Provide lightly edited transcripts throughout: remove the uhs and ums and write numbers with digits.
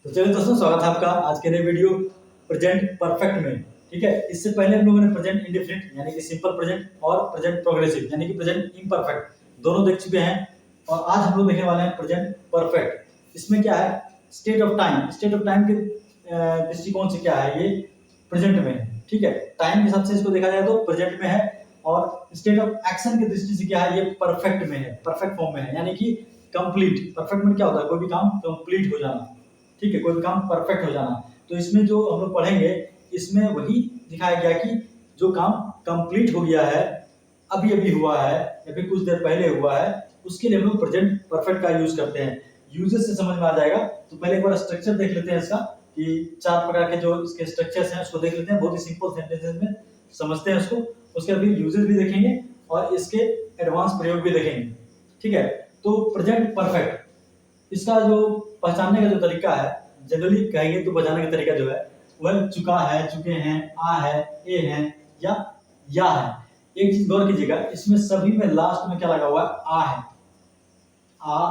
तो चलिए दोस्तों, स्वागत है आपका आज के नए वीडियो प्रेजेंट परफेक्ट में। ठीक है, इससे पहले हम लोगों ने प्रेजेंट इंडिफिनिट यानी कि सिंपल प्रेजेंट और प्रेजेंट प्रोग्रेसिव यानी कि प्रेजेंट इम्परफेक्ट दोनों देख चुके हैं। और आज हम लोग देखने वाले हैं प्रेजेंट परफेक्ट। इसमें क्या है, स्टेट ऑफ टाइम के दृष्टिकोण से क्या है, ये प्रेजेंट में है। ठीक है, टाइम के हिसाब से इसको देखा जाए तो प्रेजेंट में है, और स्टेट ऑफ एक्शन की दृष्टि से क्या है, ये परफेक्ट में है, परफेक्ट फॉर्म में है, यानी कि कंप्लीट। परफेक्ट में क्या होता है, कोई भी काम कंप्लीट हो जाना। ठीक है, कोई भी काम परफेक्ट हो जाना। तो इसमें जो हम लोग पढ़ेंगे, इसमें वही दिखाया गया कि जो काम कंप्लीट हो गया है, अभी अभी हुआ है या फिर कुछ देर पहले हुआ है, उसके लिए हम लोग प्रेजेंट परफेक्ट का यूज करते हैं। यूजेस से समझ में आ जाएगा। तो पहले एक बार स्ट्रक्चर देख लेते हैं इसका, कि 4 प्रकार के जो इसके स्ट्रक्चर्स हैं उसको देख लेते हैं। बहुत ही सिंपल सेंटेंसेस में समझते हैं उसको, उसके बाद यूजेस भी देखेंगे और इसके एडवांस प्रयोग भी देखेंगे। ठीक है, तो प्रेजेंट परफेक्ट, इसका जो पहचानने का जो तरीका है, जनरली कहेंगे तो पहचानने का तरीका जो है वह चुका है, चुके हैं, आ है, ए है या है। एक चीज गौर कीजिएगा, इसमें सभी में लास्ट में क्या लगा हुआ है, आ है। आ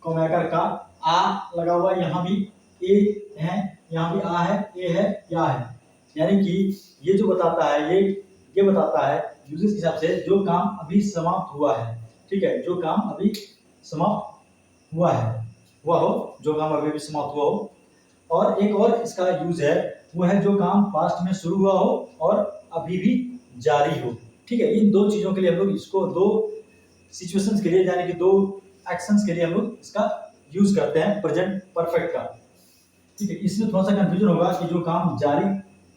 कौमेकर का आ लगा हुआ है, यहाँ भी ए है, यहाँ भी आ है, ए है, या है। यानी कि ये जो बताता है, ये बताता है यूजेस के हिसाब से जो काम अभी समाप्त हुआ है। ठीक है, जो काम अभी समाप्त हुआ हो, जो काम अभी भी समाप्त हुआ हो। और एक और इसका यूज है, वो है जो काम पास्ट में शुरू हुआ हो और अभी भी जारी हो। ठीक है, इन दो चीजों के लिए हम लोग इसको, दो सिचुएशंस के लिए यानी कि दो एक्शंस के लिए हम लोग इसका यूज करते हैं प्रेजेंट परफेक्ट का। ठीक है, इसमें थोड़ा सा कंफ्यूजन होगा कि जो काम जारी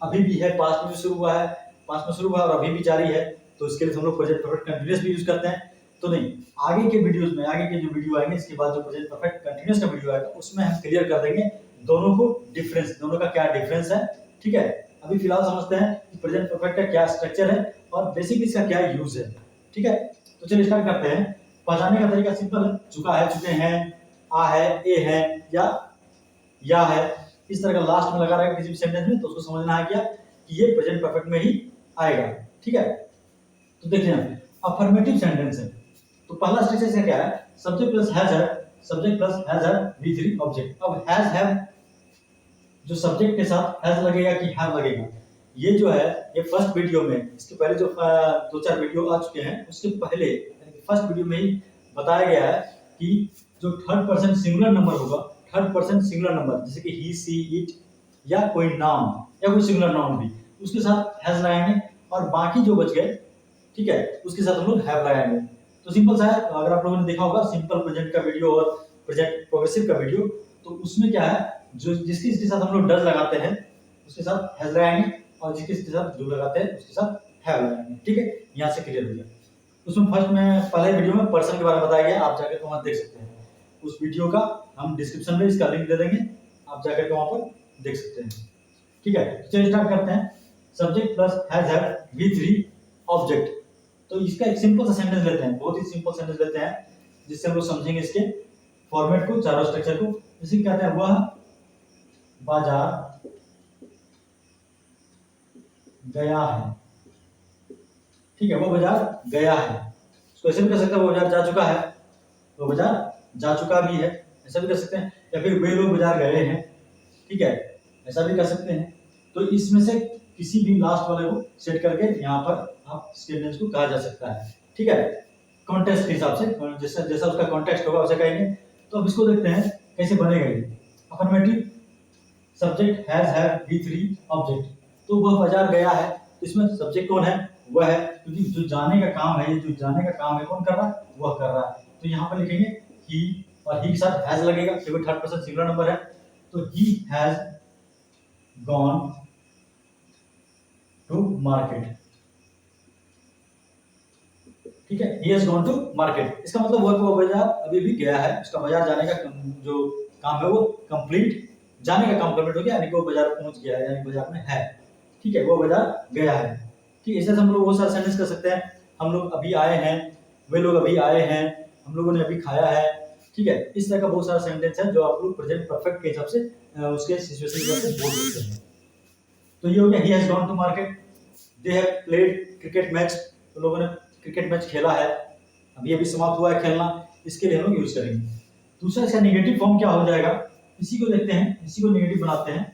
अभी भी है, पास्ट में शुरू हुआ है और अभी भी जारी है, तो इसके लिए हम लोग प्रेजेंट परफेक्ट कंटीन्यूअस भी यूज करते हैं। तो नहीं, आगे के वीडियोस में, आगे के जो वीडियो आएंगे इसके बाद जो प्रेजेंट परफेक्ट कंटीन्यूअस का वीडियो आएगा, उसमें हम क्लियर कर देंगे दोनों को डिफरेंस, दोनों का क्या डिफरेंस है। ठीक है, अभी फिलहाल समझते हैं कि प्रेजेंट परफेक्ट का क्या स्ट्रक्चर है और बेसिकली इसका क्या यूज है। ठीक है, तो चलिए स्टार्ट करते हैं। पहचानने का तरीका सिंपल है, चुका है, चुके हैं, आ है, ए है, या है। इस तरह का लास्ट में लगा रहेगा किसी भी सेंटेंस में, तो उसको समझना है क्या कि ये प्रेजेंट परफेक्ट में ही आएगा। ठीक है, तो देखिए अफर्मेटिव सेंटेंस है। तो पहला स्ट्रक्चर से क्या है, subject plus has V3 object. अब हैज हैव, जो सब्जेक्ट के साथ हैज लगेगा कि हैव लगेगा, ये जो है, ये फर्स्ट वीडियो में, इसके पहले जो 2-4 वीडियो आ चुके हैं, उसके पहले यानी कि फर्स्ट वीडियो में ही बताया गया है कि जो थर्ड पर्सन सिंगुलर नंबर होगा, थर्ड पर्सन सिंगुलर नंबर जैसे कि ही, सी, इट या कोई नाम या कोई सिंगुलर नाउन भी, उसके साथ हैज लगाएंगे और बाकी जो बच गए, ठीक है, उसके साथ हम लोग हैव लगाएंगे। तो सिंपल सा है। अगर आप लोगों ने देखा होगा सिंपल प्रेजेंट का वीडियो और प्रेजेंट प्रोग्रेसिव का वीडियो, तो उसमें क्या है, जो जिसके साथ हम लोग डज लगाते हैं उसके साथ हैज लगाएंगे और जिसके साथ जो लगाते हैं उसके साथ हैव लगाएंगे। ठीक है, यहाँ से क्लियर हो गया। उसमें फर्स्ट में पहले वीडियो में पर्सन के बारे में बताया गया, आप जाकर वहां देख सकते हैं। उस वीडियो का हम डिस्क्रिप्शन में इसका लिंक दे देंगे, आप जाकर के वहां पर देख सकते हैं। ठीक है, चलिए स्टार्ट करते हैं। Subject plus has have V3 object. तो इसका एक सिंपल सा सेंटेंस लेते हैं, बहुत ही सिंपल सेंटेंस लेते हैं, जिससे हम लोग समझेंगे इसके फॉर्मेट को, चारों स्ट्रक्चर को। जैसे कहते हैं, वह बाजार गया है। ठीक है, वो बाजार गया है। इसको ऐसे भी कर सकते हैं, वो बाजार जा चुका है, वो बाजार जा चुका भी है, ऐसा भी कर सकते हैं। या फिर वे लोग बाजार गए हैं, ठीक है, ऐसा भी कर सकते हैं। तो इसमें से किसी भी लास्ट वाले को सेट करके यहाँ पर आप सेंटेंस को कहा जा सकता है। ठीक है, कॉन्टेक्स्ट के हिसाब से, जैसा जैसा उसका कॉन्टेक्स्ट होगा वैसे कहेंगे। तो अब इसको देखते हैं कैसे बनेगा ये। Affirmative, subject has have V3 object. तो वह बाजार गया है, तो इसमें सब्जेक्ट कौन है, वह है, क्योंकि जो जाने का काम है, जो जाने का काम है कौन कर रहा है, वह कर रहा है। तो यहाँ पर लिखेंगे ही, और ही के साथ हैज लगेगा क्योंकि थर्ड पर्सन सिंगुलर नंबर है। तो he has gone to market. ठीक है, he has gone to market। इसका मतलब वो बाजार अभी भी गया है, उसका बाजार जाने का जो काम है वो कंप्लीट, जाने का काम कंप्लीट हो गया, यानी कि वो बाजार पहुंच गया है, यानी बाजार में है। ठीक है, वो बाजार गया है। ठीक है, ऐसे हम लोग बहुत सारे सेंटेंस कर सकते हैं। हम लोग अभी आए हैं, वे लोग अभी आए हैं, हम लोगों ने अभी खाया है। ठीक है, इस तरह का बहुत सारा सेंटेंस है जो आप लोग प्रेजेंट परफेक्ट के हिसाब से उसके सिचुएशन के हिसाब से बोल सकते हैं। तो ये हो गया, he has gone to market, they have played cricket match। तो लोगों ने क्रिकेट मैच खेला है, अभी अभी समाप्त हुआ है खेलना, इसके लिए हम लोग यूज करेंगे। दूसरा इसका नेगेटिव फॉर्म क्या हो जाएगा, इसी को देखते हैं, इसी को नेगेटिव बनाते हैं।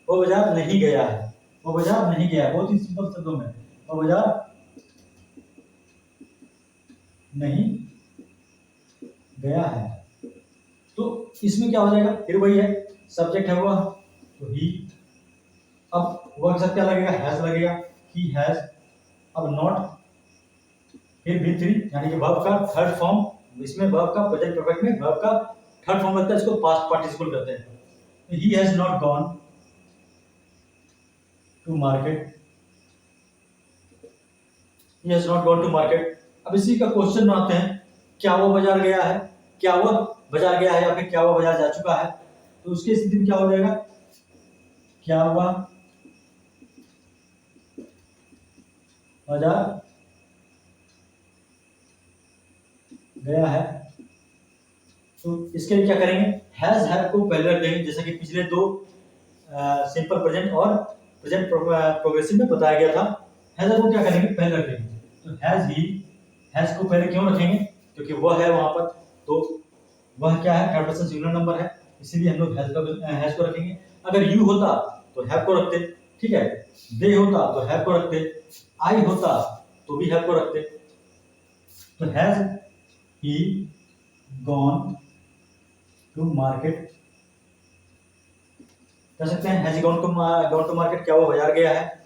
वो बाजार नहीं गया है, वो बाजार नहीं गया है, बहुत ही सिंपल शब्दों में, वो बाजार नहीं गया है। तो इसमें क्या हो जाएगा, फिर वही है, सब्जेक्ट है वह, तो ही। अब वह के साथ क्या लगेगा, हैज लगेगा, ही हैज। अब नॉट, फिर V3 यानी कि वर्ब का थर्ड फॉर्म, इसमें वर्ब का प्रेजेंट परफेक्ट में वर्ब का थर्ड फॉर्म लगता है, इसको पास्ट पार्टिसिपल कहते हैं। He has not gone to market, he has not gone to market. अब इसी का क्वेश्चन बनाते हैं, क्या वो बाजार गया है, क्या वो बाजार गया है, या फिर क्या वो बाजार जा चुका है। तो उसकी स्थिति में क्या हो जाएगा, क्या हुआ बाजार गया है। तो इसके लिए क्या करेंगे, हैज हैव को पहले रख देंगे, जैसा कि पिछले दो सिंपल प्रेजेंट और प्रेजेंट प्रोग्रेसिव में बताया गया था। हैज को क्या करेंगे, पहले रख देंगे। तो हैज ही, हैज को पहले क्यों रखेंगे, क्योंकि वह है वहां पर, तो वह क्या है, थर्ड पर्सन सिंगुलर नंबर है, इसीलिए हम लोग हैज को रखेंगे। अगर यू होता तो हैव को रखते, ठीक है। दे होता तो हैव को रखते, आई होता तो भी हैव को रखते। तो has he gone to market कह सकते हैं, हैज गॉन टू मार्केट, क्या वो बाजार गया है।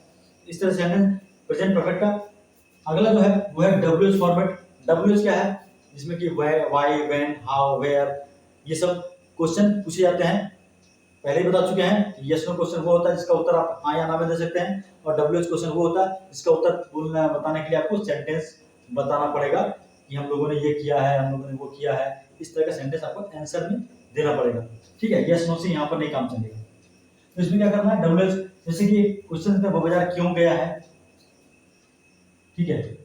इस तरह से हमने प्रेजेंट परफेक्ट का। अगला जो है वो है डब्ल्यूएच फॉर्मेट। डब्ल्यूएच क्या है, जिसमें कि व्हाई, व्हेन, हाउ, वेयर, ये सब क्वेश्चन पूछे जाते हैं। पहले ही बता चुके हैं, यस नो क्वेश्चन वो होता है जिसका उत्तर आप हाँ या ना में दे सकते हैं, और डब्ल्यूएच क्वेश्चन वो होता है जिसका उत्तर बोलना बताने के लिए आपको सेंटेंस बताना पड़ेगा कि हम लोगों ने ये किया है, हम लोगों ने वो किया है। इस तरह का सेंटेंस आपको आंसर में देना पड़ेगा, ठीक है। यस नो से यहाँ पर नहीं काम चलेगा। तो इसमें क्या करना है, डब्ल्यूएच, जैसे कि क्वेश्चन में वो बाजार क्यों गया है, ठीक है,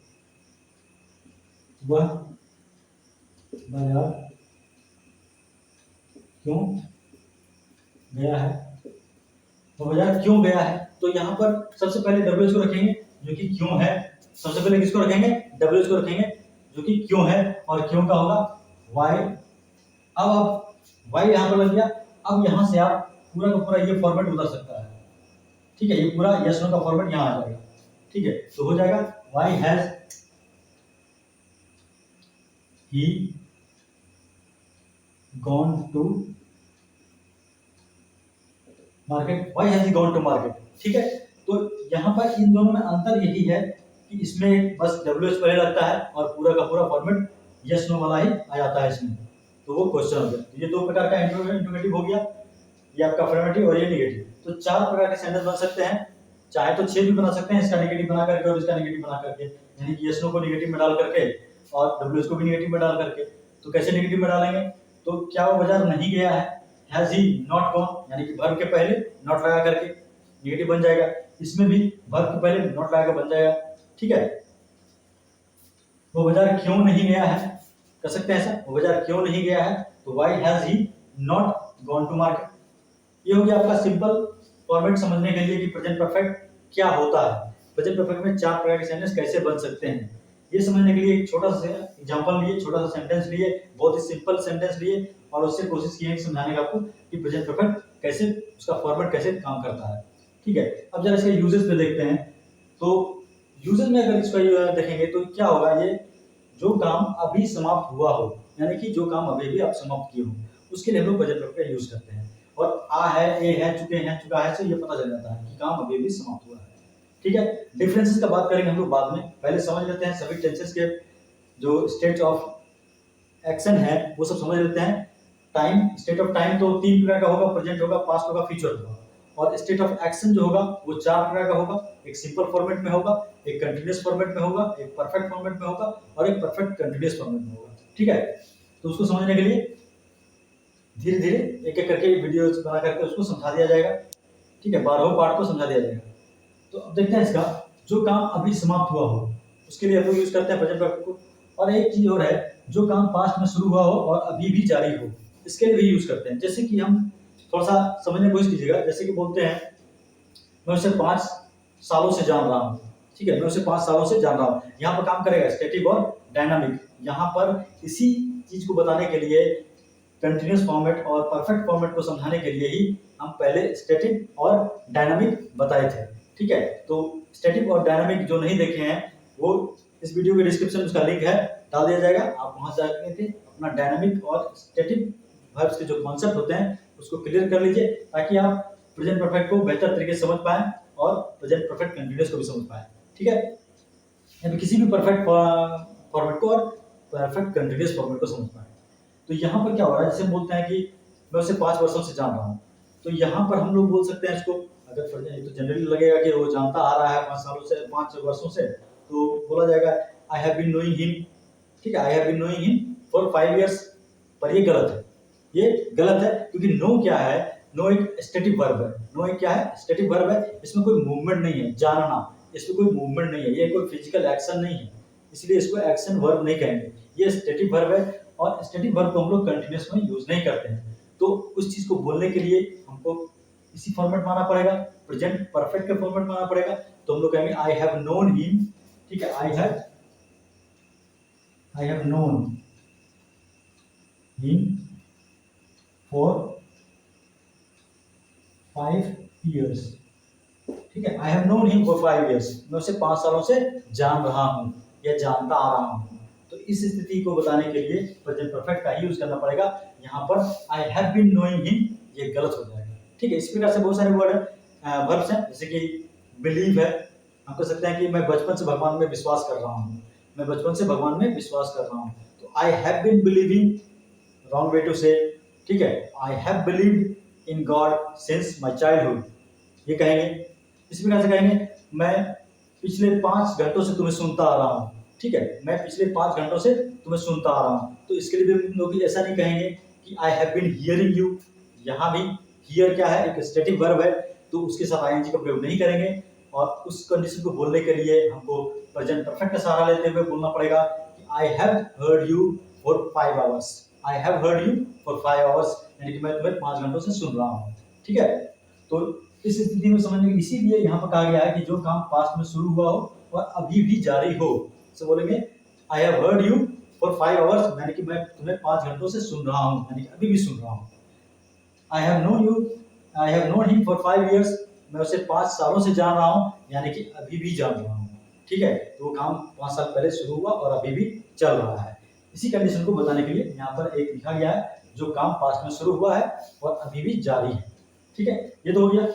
वह बाजार क्यों गया है, वो बाजार क्यों गया है। तो यहाँ पर सबसे पहले डब्ल्यूएच को रखेंगे जो कि क्यों है। सबसे पहले किसको रखेंगे, डब्ल्यूएच को रखेंगे जो कि क्यों है, और क्यों का होगा वाई। अब आप वाई यहाँ पर लग गया। अब यहाँ से आप पूरा का पूरा ये फॉर्मेट उधर सकता है, ठीक है, ये पूरा यस नो का फॉर्मेट यहाँ आ जाएगा, ठीक है। तो हो जाएगा why has he gone to market, why has he gone to market, ठीक है। तो यहाँ पर इन दोनों में अंतर यही है कि इसमें बस डब्ल्यूएच पहले लगता है और पूरा का पूरा फॉर्मेट यस नो वाला ही आ जाता है इसमें। तो वो क्वेश्चन हो गया। ये दो प्रकार का इंट्रोगेटिव हो गया, ये आपका अफर्मेटिव और ये नेगेटिव। तो चार प्रकार के सेंटेंस बन सकते हैं, चाहे तो 6 भी बना सकते हैं, इसका नेगेटिव बना करके और इसका नेगेटिव बना करके, यानी कि यस नो को नेगेटिव में डाल करके और डब्ल्यूएच को भी नेगेटिव में डाल करके। तो कैसे नेगेटिव में डालेंगे, तो क्या वो बाजार नहीं गया है, हैज ही नॉट गॉन, यानी कि वर्ब के पहले नॉट लगा करके नेगेटिव बन जाएगा। इसमें भी वर्ब के पहले नॉट लगा कर बन जाएगा, ठीक है। वो बाजार क्यों नहीं गया है, कर सकते हैं ऐसा, वो बाजार क्यों नहीं गया है, तो why has he not gone to market. ये हो गया आपका सिंपल फॉर्मेट समझने के लिए कि प्रेजेंट परफेक्ट क्या होता है, प्रेजेंट परफेक्ट में चार प्रकार के सेंटेंस कैसे बन सकते हैं। ये समझने के लिए एक छोटा सा एग्जांपल लिए, छोटा सा सेंटेंस लिए, बहुत ही सिंपल सेंटेंस लिए और उससे कोशिश की है समझाने का आपको कि प्रेजेंट परफेक्ट कैसे, उसका फॉर्मेट कैसे काम करता है, ठीक है। अब जरा इसके यूजेस पे देखते हैं। तो यूजेस में अगर इसका देखेंगे तो क्या होगा, ये जो काम अभी समाप्त हुआ हो, यानी कि जो काम अभी भी आप समाप्त किए हो, उसके लिए हम लोग प्रेजेंट परफेक्ट का यूज करते हैं। और आ है, ए है, चुके हैं, चुका है से ये पता चल जाता है कि काम अभी भी समाप्त हुआ है, ठीक है। डिफरेंसेस का बात करेंगे हम लोग बाद में, पहले समझ लेते हैं सभी टेंसेस के जो स्टेट ऑफ एक्शन है वो सब समझ लेते हैं। टाइम, स्टेट ऑफ टाइम तो तीन प्रकार का होगा, प्रेजेंट होगा, पास्ट होगा, फ्यूचर होगा। और स्टेट ऑफ एक्शन जो होगा वो चार प्रकार का होगा, एक सिंपल फॉर्मेट में होगा, एक कंटीन्यूअस फॉर्मेट में होगा, एक परफेक्ट फॉर्मेट में होगा और एक परफेक्ट कंटीन्यूअस फॉर्मेट में होगा, ठीक है। तो उसको समझने के लिए धीरे धीरे एक एक करके वीडियोस बना करके उसको समझा दिया जाएगा, ठीक है, 12 पार्ट को समझा दिया जाएगा। तो अब देखते हैं इसका, जो काम अभी समाप्त हुआ हो उसके लिए हम लोग यूज करते हैं प्रेजेंट परफेक्ट को। और एक चीज और है, जो काम पास्ट में शुरू हुआ हो और अभी भी जारी हो, इसके लिए भी यूज करते हैं। जैसे कि हम थोड़ा सा समझने की कोशिश कीजिएगा, जैसे कि बोलते हैं मैं उसे 5 सालों से जान रहा हूँ, ठीक है, मैं उसे 5 सालों से जान रहा हूँ। यहाँ पर काम करेगा स्टैटिक और डायनामिक। यहाँ पर इसी चीज को बताने के लिए कंटिन्यूस फॉर्मेट और परफेक्ट फॉर्मेट को समझाने के लिए ही हम पहले स्टैटिक और डायनामिक बताए थे। ठीक है, तो स्टैटिक और डायनामिक जो नहीं देखे हैं वो इस वीडियो के डिस्क्रिप्शन में उसका लिंक है, डाल दिया जाएगा, आप वहां जाके थे अपना डायनामिक और स्टैटिक वर्ब्स के जो कॉन्सेप्ट होते हैं उसको क्लियर कर लीजिए, ताकि आप प्रेजेंट परफेक्ट को बेहतर तरीके से समझ पाएं और प्रेजेंट परफेक्ट कंटिन्यूस को भी समझ पाएं। ठीक है, यानी किसी भी परफेक्ट फॉर्मेट को और परफेक्ट कंटिन्यूस फॉर्मेट को समझ पाएं। तो यहाँ पर क्या हो रहा है, जैसे बोलते हैं कि मैं उसे 5 वर्षों से जान रहा हूँ, तो यहाँ पर हम लोग बोल सकते हैं इसको, अगर तो जनरली लगेगा कि वो जानता आ रहा है 5 सालों से, 5 वर्षों से, तो बोला जाएगा I have been knowing him. ठीक है, I have been knowing him for 5 years, पर ये गलत है, ये गलत है, क्योंकि नो क्या है, नो एक स्टैटिक वर्ब है। नो एक क्या है, स्टैटिक वर्ब है, इसमें कोई मूवमेंट नहीं है, जानना, इसमें कोई मूवमेंट नहीं है, ये कोई फिजिकल एक्शन नहीं है, इसलिए इसको एक्शन वर्ब नहीं कहेंगे, ये स्टैटिक वर्ब है। और स्टैटिक वर्ब को हम लोग कंटिन्यूस में यूज नहीं करते हैं, तो उस चीज को बोलने के लिए हमको इसी फॉर्मेट माना पड़ेगा, प्रेजेंट परफेक्ट का फॉर्मेट माना पड़ेगा। तो हम लोग कहेंगे आई हैव नोन हिम। ठीक है, I have known him for 5 years. ठीक है, I have known him for 5 years, मैं उसे 5 सालों से जान रहा हूँ या जानता आ रहा हूँ। तो इस स्थिति को बताने के लिए प्रेजेंट परफेक्ट का ही यूज करना पड़ेगा। यहाँ पर I have been knowing him ये गलत हो जाएगा। ठीक है, इस प्रकार से बहुत सारे वर्ब्स हैं, जैसे कि बिलीव है, हम कह सकते हैं कि मैं बचपन से भगवान में विश्वास कर रहा हूँ, मैं बचपन से भगवान में विश्वास कर रहा हूँ। तो I have been believing, wrong way to say. ठीक है, I have believed in God since my childhood, ये कहेंगे। इस प्रकार से कहेंगे मैं पिछले 5 घंटों से तुम्हें सुनता आ रहा हूँ। ठीक है, मैं पिछले 5 घंटों से तुम्हें सुनता आ रहा हूँ। तो इसके लिए भी हम लोग ऐसा नहीं कहेंगे कि I have been hearing you. यहाँ भी हियर क्या है, एक स्टैटिक वर्ब है, तो उसके साथ आईएनजी का प्रयोग नहीं करेंगे। और उस कंडीशन को बोलने के लिए हमको प्रेजेंट परफेक्ट का सहारा लेते हुए बोलना पड़ेगा कि I have heard you for 5 hours. I have heard you for 5 hours, यानी कि मैं तुम्हें 5 घंटों से सुन रहा हूँ। ठीक है, तो इस स्थिति में समझने के इसीलिए यहाँ पर कहा गया है कि जो काम पास्ट में शुरू हुआ हो और अभी भी जारी हो, तो बोलेंगे I have heard you for 5 hours, यानी कि मैं तुम्हें 5 घंटों से सुन रहा हूँ, यानी कि अभी भी सुन रहा हूँ। I have known you, I have known him for 5 years, मैं उसे 5 सालों से जान रहा हूँ, यानी कि अभी भी जान रहा हूँ। ठीक है, तो वो काम 5 साल पहले शुरू हुआ और अभी भी चल रहा है। इसी कंडीशन को बताने के लिए यहाँ पर एक लिखा गया है, जो काम पास्ट में शुरू हुआ है और अभी भी जारी है। ठीक है, ये तो हो गया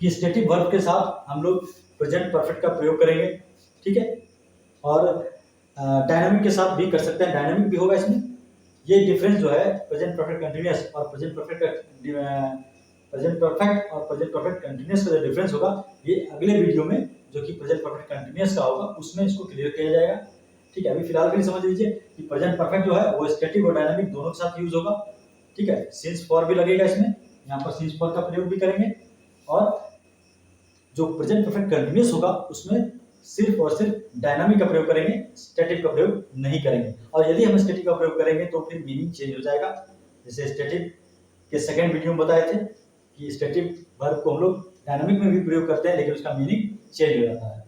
कि स्टैटिक वर्ब के साथ हम लोग प्रेजेंट परफेक्ट का प्रयोग करेंगे। ठीक है, और डायनामिक के साथ भी कर सकते हैं, डायनामिक भी होगा इसमें। ये डिफरेंस जो है प्रेजेंट परफेक्ट कंटिन्यूअस और प्रेजेंट परफेक्ट और प्रेजेंट परफेक्ट कंटिन्यूअस का जो डिफरेंस होगा, ये अगले वीडियो में जो कि प्रेजेंट परफेक्ट कंटिन्यूअस का होगा उसमें इसको क्लियर किया जाएगा। ठीक है, अभी फिलहाल के लिए समझ लीजिए कि प्रेजेंट परफेक्ट जो है वो स्टैटिक और डायनामिक दोनों के साथ यूज होगा। ठीक है, सिंस फॉर भी लगेगा इसमें, यहाँ पर सिंस फॉर का प्रयोग भी करेंगे। और जो प्रेजेंट परफेक्ट कंटिन्यूअस होगा उसमें सिर्फ और सिर्फ डायनामिक का प्रयोग करेंगे, स्टैटिक का प्रयोग नहीं करेंगे। और यदि हम स्टैटिक का प्रयोग करेंगे तो फिर मीनिंग चेंज हो जाएगा। जैसे स्टैटिक के सेकंड वीडियो में बताए थे कि स्टैटिक वर्ब को हम लोग डायनामिक में भी प्रयोग करते हैं, लेकिन उसका मीनिंग चेंज हो जाता है।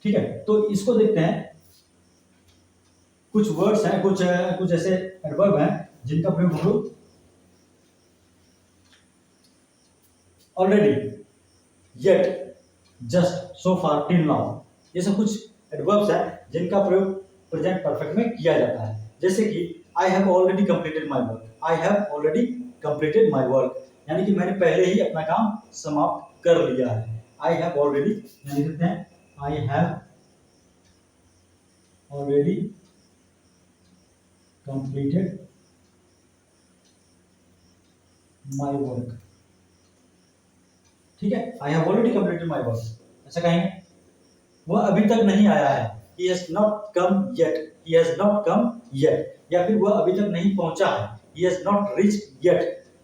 ठीक है, तो इसको देखते हैं। कुछ वर्ड्स हैं, कुछ ऐसे एडवर्ब हैं जिनका प्रयोग हम लोग ऑलरेडी, येट, जस्ट, सो फार, टिल नाउ, ये सब कुछ एडवर्ब्स हैं जिनका प्रयोग प्रेजेंट परफेक्ट में किया जाता है। जैसे कि I have already completed my work, I have already completed my work, यानी कि मैंने पहले ही अपना काम समाप्त कर लिया है। आई हैव ऑलरेडी, यानी कहते हैं I have already completed my work. ठीक है, I have already completed my work, ऐसा कहेंगे। वह अभी तक नहीं आया है, he has not come yet, he has not come yet, या फिर वह अभी तक नहीं पहुंचा है, he has not reached yet।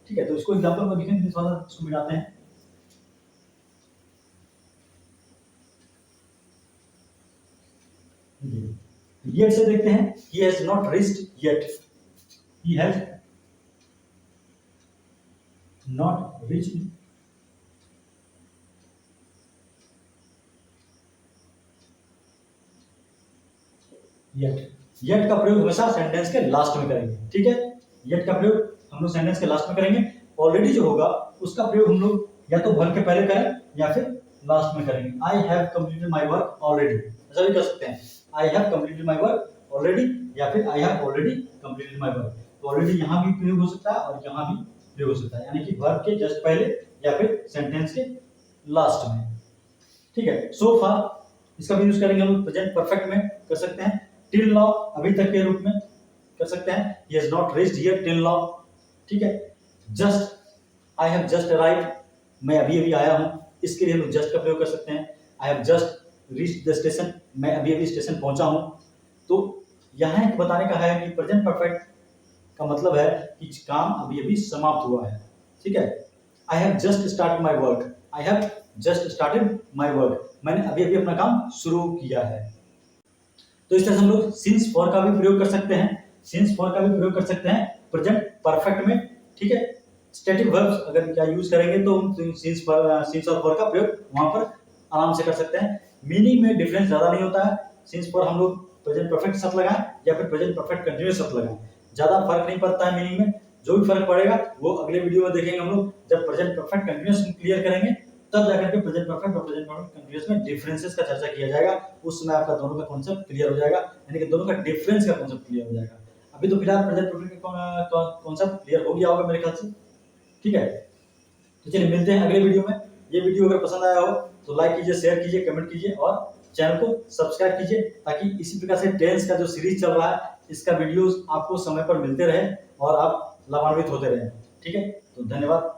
ठीक है, तो इसको एग्जांपल में लिखेंगे, इस वाला इसको मिलाते हैं। yet से देखते हैं, he has not reached yet, he has not reached yet। yet का प्रयोग हमेशा सेंटेंस के लास्ट में करेंगे। ठीक है, येट का प्रयोग हम लोग सेंटेंस के लास्ट में करेंगे। ऑलरेडी जो होगा उसका प्रयोग हम लोग या तो वर्ब के पहले करें या फिर लास्ट में करेंगे। I have completed my work already, ऐसा भी कर सकते हैं, I have completed my work already, या फिर I have already completed my work. तो ऑलरेडी यहाँ भी प्रयोग हो सकता है और यहाँ भी प्रयोग हो सकता है, यानी कि वर्ब के जस्ट पहले या फिर सेंटेंस के लास्ट में। ठीक है, सो फार इसका भी यूज करेंगे हम लोग प्रेजेंट परफेक्ट में कर सकते हैं। टिल नाउ अभी तक के रूप में कर सकते हैं, he has not reached here till now। ठीक है, just I have just arrived, मैं अभी अभी आया हूं, इसके लिए हम लोग जस्ट का प्रयोग कर सकते हैं। I have just reached the station, मैं अभी अभी स्टेशन पहुंचा हूं। तो यहां एक बताने का है कि प्रेजेंट परफेक्ट का मतलब है कि काम अभी अभी समाप्त हुआ है। ठीक है, I have just started my work, I have just started my work, मैंने अभी अभी अपना काम शुरू किया है। तो इस तरह से हम लोग सिंस फॉर का भी प्रयोग कर सकते हैं, सिंस फॉर का भी प्रयोग कर सकते हैं प्रेजेंट परफेक्ट में। ठीक है, स्टैटिक वर्ब्स अगर क्या यूज करेंगे तो हम सिंस और फॉर का प्रयोग वहां पर आराम से कर सकते हैं। मीनिंग में डिफरेंस ज्यादा नहीं होता है, सिंस फॉर हम लोग प्रेजेंट परफेक्ट शब्द लगाएं या फिर प्रेजेंट परफेक्ट कंटीन्यूअस शब्द लगाएं, ज्यादा फर्क नहीं पड़ता है मीनिंग में। जो भी फर्क पड़ेगा वो अगले वीडियो में देखेंगे हम लोग, जब प्रेजेंट परफेक्ट कंटीन्यूअस क्लियर करेंगे तब जाकर के प्रेजेंट परफेक्ट और प्रेजेंट परफेक्ट कंटीन्यूअस में डिफरेंसेस का चर्चा किया जाएगा। उस समय आपका दोनों का कॉन्सेप्ट क्लियर हो जाएगा, यानी कि दोनों का डिफरेंस का कॉन्सेप्ट क्लियर हो जाएगा। अभी तो फिलहाल प्रेजेंट परफेक्ट का कॉन्सेप्ट क्लियर हो गया होगा मेरे ख्याल से। ठीक है, तो चलिए मिलते हैं अगले वीडियो में। ये वीडियो अगर पसंद आया हो तो लाइक कीजिए, शेयर कीजिए, कमेंट कीजिए और चैनल को सब्सक्राइब कीजिए, ताकि इसी प्रकार से टेंस का जो सीरीज चल रहा है इसका वीडियोस आपको समय पर मिलते रहे और आप लाभान्वित होते रहे। ठीक है, तो धन्यवाद।